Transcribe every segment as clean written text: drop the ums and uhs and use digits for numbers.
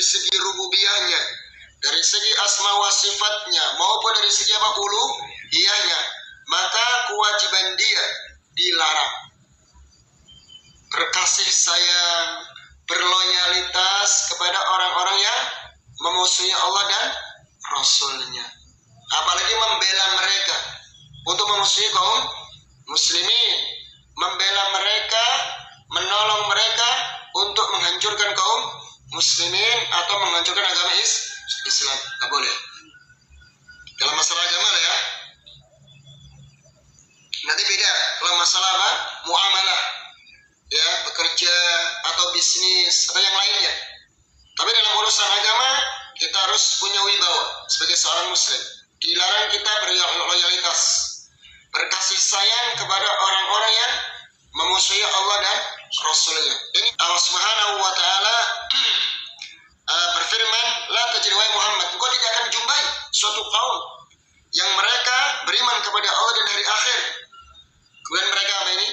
segi rububiyahnya, dari segi asma wa sifatnya, maupun dari segi apa uluhiyahnya, maka kewajiban dia dilarang. Berkasih sayang, berloyalitas kepada orang-orang yang memusuhi Allah dan Rasulnya, apalagi membela mereka untuk memusuhi kaum muslimin, membela mereka, menolong mereka untuk menghancurkan kaum muslimin atau menghancurkan agama Islam. Tidak boleh dalam masalah agama lah ya. Nanti beda kalau masalah apa? Muamalah ya, bekerja atau bisnis atau yang lainnya. Tapi dalam urusan agama kita harus punya wibawa sebagai seorang muslim. Dilarang kita berloyalitas, berkasih sayang kepada orang-orang yang memusuhi Allah dan Rasulnya. Ini Allah Subhanahu wa Ta'ala berfirman, la tajid wahai Muhammad, engkau tidak akan jumpai suatu kaum yang mereka beriman kepada Allah dan hari akhir, kemudian mereka apa ini?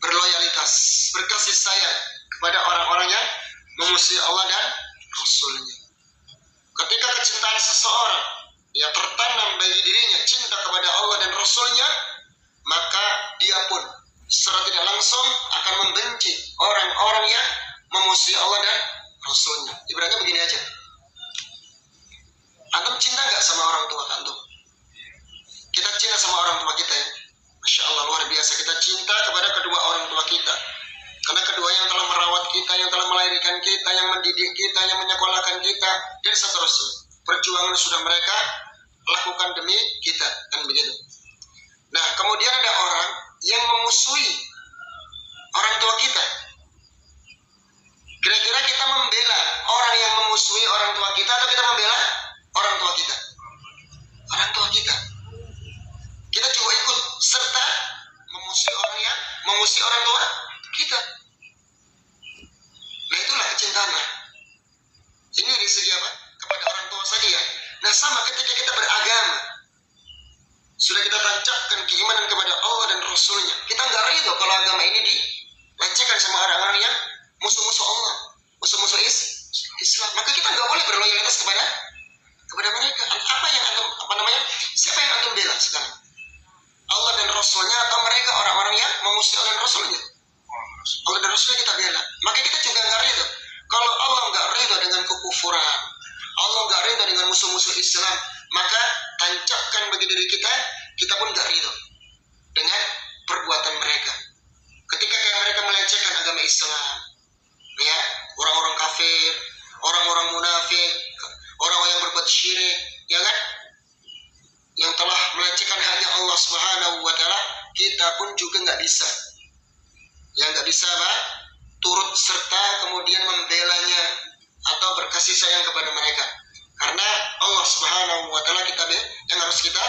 Berloyalitas, berkasih sayang kepada orang-orang yang memusuhi Allah dan Rasulnya. Ketika kecintaan seseorang yang tertanam bagi dirinya cinta kepada Allah dan Rasulnya, maka dia pun secara tidak langsung akan membenci orang-orang yang memusuhi Allah dan Rasulnya. Ibaratnya begini aja, antum cinta nggak sama orang tua antum? Kita cinta sama orang tua kita ya, Masya Allah luar biasa. Kita cinta kepada kedua orang tua kita, karena kedua yang telah merawat kita, yang telah melahirkan kita, yang mendidik kita, yang menyekolahkan kita, dan seterusnya. Perjuangan sudah mereka lakukan demi kita, kan begitu. Nah, kemudian ada orang yang memusuhi orang tua kita. Kira-kira kita membela orang yang memusuhi orang tua kita atau kita membela orang tua kita? Orang tua kita. Kita juga ikut serta memusuhi orang yang memusuhi orang tua kita. Nah, itulah kecintaan. Ini dari segi apa? Kepada orang tua saja ya. Nah, sama ketika kita beragama, sudah kita tancapkan keimanan kepada Allah dan Rasulnya, kita nggak ridho kalau agama ini dilecehkan sama orang-orang yang musuh-musuh Allah, musuh-musuh Islam. Maka kita nggak boleh berloyalitas kepada mereka. Apa yang antum, siapa yang antum bela sekarang? Allah dan Rasulnya atau mereka orang-orang yang memusuhi Allah dan Rasulnya? Allah dan Rasulnya kita bela. Maka kita juga nggak ridho kalau Allah nggak ridho dengan kekufuran, Allah nggak ridho dengan musuh-musuh Islam, maka tancapkan bagi diri kita, kita pun nggak ridho dengan perbuatan mereka. Ketika kayak mereka melecehkan agama Islam, ya, orang-orang kafir, orang-orang munafik, orang-orang yang berbuat syirik, ya kan, yang telah melecehkan hanya Allah Subhanahu wa Ta'ala, kita pun juga nggak bisa, yang nggak bisa apa? Turut serta kemudian membelanya atau berkasih sayang kepada mereka. Karena Allah Subhanahu wa Ta'ala yang harus kita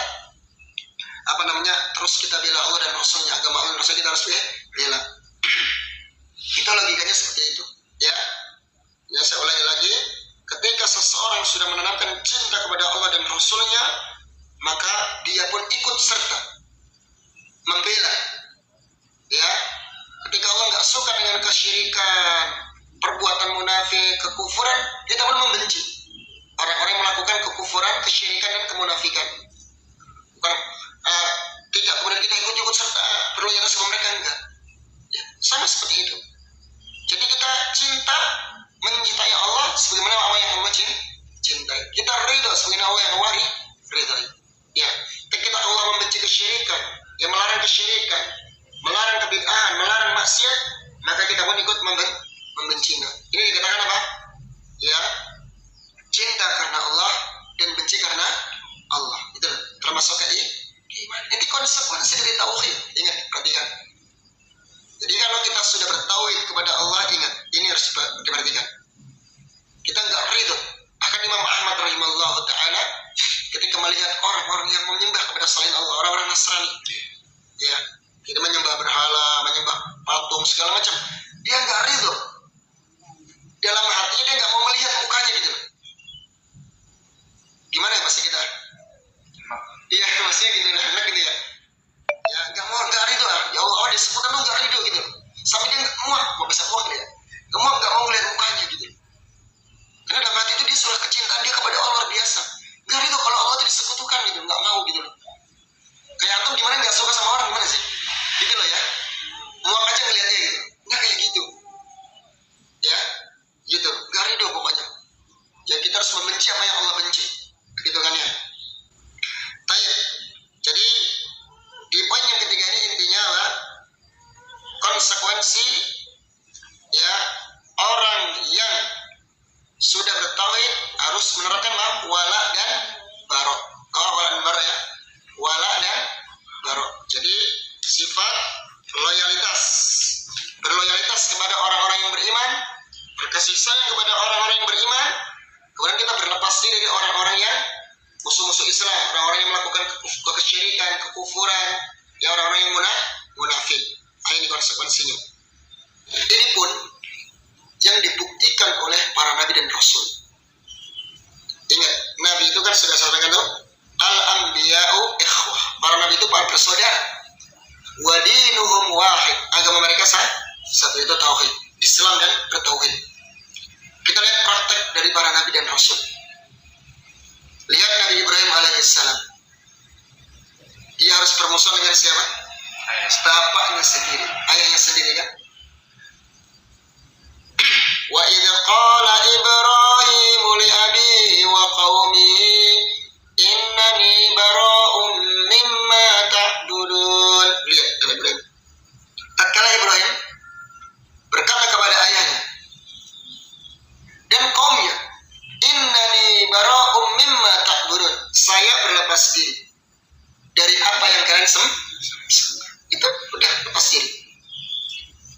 terus kita bela Allah dan Rasulnya, agama Allah dan Rasulnya kita harus bela. Itu logikanya seperti itu ya. Ya, saya ulangi lagi, ketika seseorang sudah menanamkan cinta kepada Allah dan Rasulnya, maka dia pun ikut serta membela ya. Ketika Allah nggak suka dengan kesyirikan, perbuatan munafik, kekufuran, kita pun membenci orang-orang yang melakukan kekufuran, kesyirikan, dan kemunafikan. Bukan tidak kemudian kita ikut serta berloyalitas sama mereka, enggak ya, sama seperti itu. Jadi kita cinta mencintai Allah sebagaimana Allah yang Allah cintai. Kita ridho sebagaimana Allah yang Allah ridhai ya. Ketika Allah membenci kesyirikan, yang melarang kesyirikan, melarang kebid'ahan, melarang maksiat, maka kita pun ikut membencinya. Ini dikatakan apa? Ya, cinta karena Allah dan benci karena Allah. Itu termasuk iman. Ini konsekuensi dari tauhid. Ingat, perhatikan. Jadi kalau kita sudah bertauhid kepada Allah, ingat, ini harus diperhatikan. Kita nggak ridho. Bahkan Imam Ahmad rahimahullah ta'ala ketika melihat orang-orang yang menyembah kepada selain Allah, orang-orang Nasrani, ya, tidak menyembah berhala, menyembah patung, segala macam, dia nggak ridho. Dalam hatinya dia nggak mau melihat mukanya gitu. Gimana ya pasti kita? Iya, maksudnya gitu, enak gitu ya. Ya nggak ridho lah. Ya Allah, disebut lu nggak ridho gitu. Sampai dia nggak muak, mau bisa muak dia. Nggak mau melihat mukanya gitu. Karena dalam hati itu dia konsekuensi ya orang yang sudah bertauhid harus menerapkan wala dan barok. Wala dan barok ya. Wala dan barok. Jadi sifat loyalitas, berloyalitas kepada orang-orang yang beriman, berkasih sayang kepada orang-orang yang beriman. Kemudian kita berlepas diri dari orang-orang yang musuh-musuh Islam, orang-orang yang melakukan kesyirikan, kekufuran, ya orang-orang yang munafik. Ini konsekuensinya. Ini pun yang dibuktikan oleh para nabi dan rasul. Ingat, nabi itu kan sudah sampaikan tuh, al-anbiya'u ikhwah. Para nabi itu para bersaudara. Wa dinuhum wahid. Agama mereka satu, itu tauhid. Islam dan bertauhid. Kita lihat praktek dari para nabi dan rasul. Lihat Nabi Ibrahim alaihissalam. Dia harus bermusuhan dengan siapa? Bapaknya sendiri, ayahnya sendiri kan? Wa idza qala Ibrahim li abihi wa qaumihi innani bara'un mimma ta'budun. Lihat Ibrahim. Tatkala Ibrahim berkata kepada ayahnya dan kaumnya, innani bara'un mimma ta'budun. Saya berlepas diri dari apa yang kalian sembah. Itu udah lepas diri.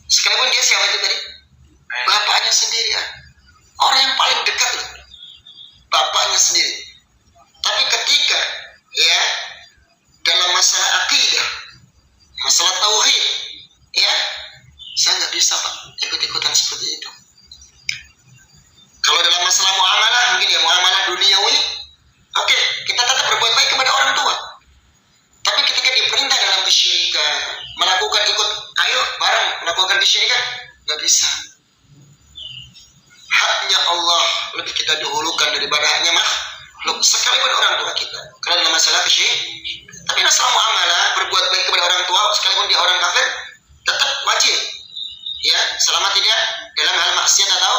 Sekalipun dia siapa itu tadi? Bapaknya sendiri ya. Orang yang paling dekat loh. Bapaknya sendiri. Tapi ketika ya dalam masalah akidah, masalah tauhid, ya saya nggak bisa Pak ikut-ikutan seperti itu. Kalau dalam masalah muamalah, mungkin ya muamalah duniawi, oke, kita tetap berbuat baik kepada orang tua. Tapi ketika diperintah dalam kesyirikan, melakukan ayo bareng melakukan kesyirikan, nggak bisa. Haknya Allah lebih kita dahulukan daripada haknya makhluk, sekalipun orang tua kita. Karena dalam masalah kesyirikan, tapi masalah muamalah, berbuat baik kepada orang tua, sekalipun dia orang kafir, tetap wajib. Ya, selama tidak dalam hal maksiat atau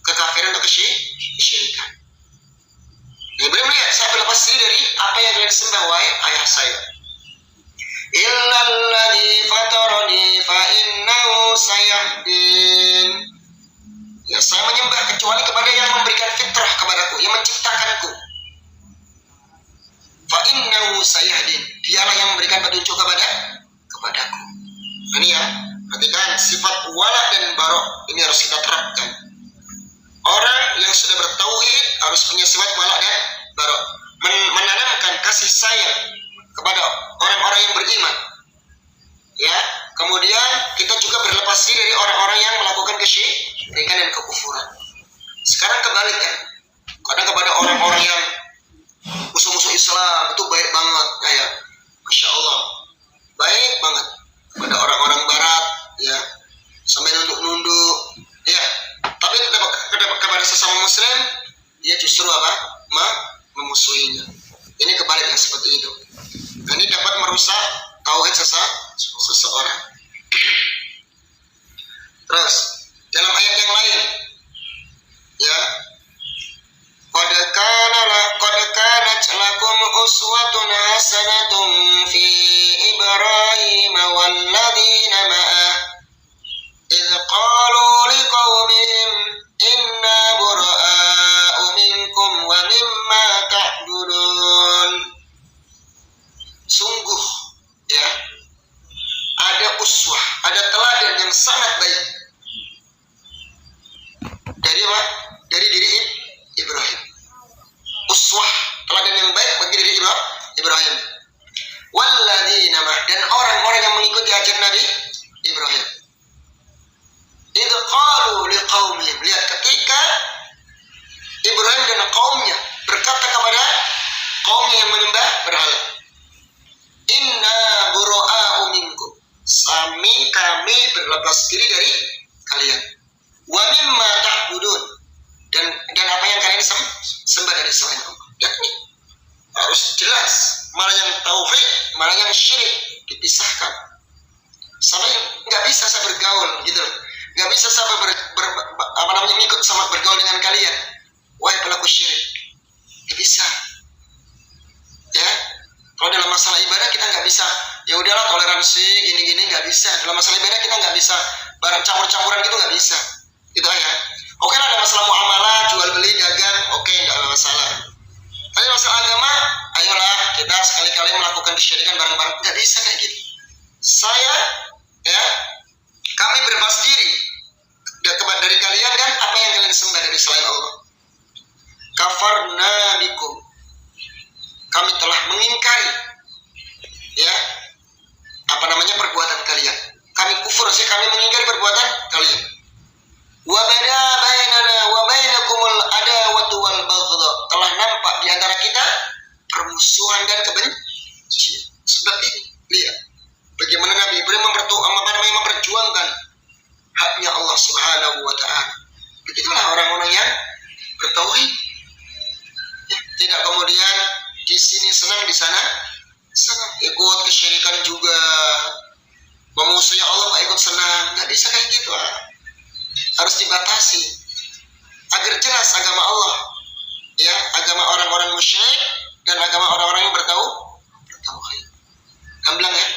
kekafiran atau kesyirikan. Ibrahim melihat, saya berlepas diri dari apa yang kalian sembah, wahai ayah saya. Illalladzi fatarani fa innahu sayahdin. Ya, saya menyembah kecuali kepada yang memberikan fitrah kepadaku, yang menciptakanku. Fa innahu sayahdin. Dialah yang memberikan petunjuk kepadaku. Ini ya, perhatikan sifat wala dan barok ini harus kita terapkan. Orang yang sudah bertauhid harus punya sifat wala dan barok, menanamkan kasih sayang kepada orang-orang yang beriman. Ya, kemudian kita juga berlepas diri dari orang-orang yang melakukan kesyirikan dan kekufuran. Sekarang kebalik kan, kadang kepada orang-orang yang musuh-musuh Islam itu baik banget, ya, masya Allah, baik banget kepada orang-orang Barat, ya, sampai nunduk-nunduk, ya. Tapi kepada sesama Muslim, dia justru apa? Memusuhinya. Ini kebalik yang seperti itu. Dan ini dapat merusak tauhid seseorang. Terus dalam ayat yang lain, ya, qad kanat lakum uswatun hasanatun fi Ibrahim walladzina ma'ah idh qalu liqaumihim inna bura'a'u minkum wa mimma ta'budun. Sungguh ya, ada uswah, ada teladan yang sangat baik dari apa? Dari diri Ibrahim. Uswah, teladan yang baik bagi diri Ibrahim. Walladzina ma'ah, dan orang-orang yang mengikuti ajaran Nabi Ibrahim. Idh qalu liqaumihim, lihat ketika Ibrahim dan kaumnya berkata kepada kaumnya yang menyembah berhala, inna bura'a'u minkum, kami berlepas diri dari kalian, wa mimma ta'budun, dan apa yang kalian sembah dari selain Allah. Lihat nih, harus jelas mana yang tauhid, mana yang syirik, dipisahkan. Sampai nggak bisa saya bergaul gitu loh. Nggak bisa saya ikut sama bergaul dengan kalian, wahai pelaku syirik. Nggak bisa. Ya, kalau dalam masalah ibadah kita nggak bisa. Ya udahlah toleransi gini-gini, nggak bisa. Dalam masalah ibadah kita nggak bisa barang campur-campuran gitu, nggak bisa. Gitu ya. Oke lah, ada masalah muamalah, jual beli, dagang, oke, nggak ada masalah. Tapi masalah agama, ayolah kita sekali-kali melakukan kesyirikan bareng-bareng. Nggak bisa kayak gitu. Kami berlepas diri dari kalian dan apa yang kalian sembah dari selain Allah. Kafarna bikum, kami telah mengingkari perbuatan kalian. Kami kufur sih, kami mengingkari perbuatan kalian. Wa bada bainana wa bainakumul adawatu wal baghdha, telah nampak di antara kita permusuhan dan kebencian. Sebab ini lihat bagaimana Nabi Ibrahim memperjuangkan haknya Allah Subhanahu wa taala. Begitulah orang-orang yang bertauhid. Tidak kemudian di sini senang, di sana senang, ikut kesyirikan juga, memusuhi Allah nggak ikut senang. Nggak bisa kayak gitu. Harus dibatasi agar jelas agama Allah, agama orang-orang musyrik dan agama orang-orang yang bertauhid. Gamblang ya.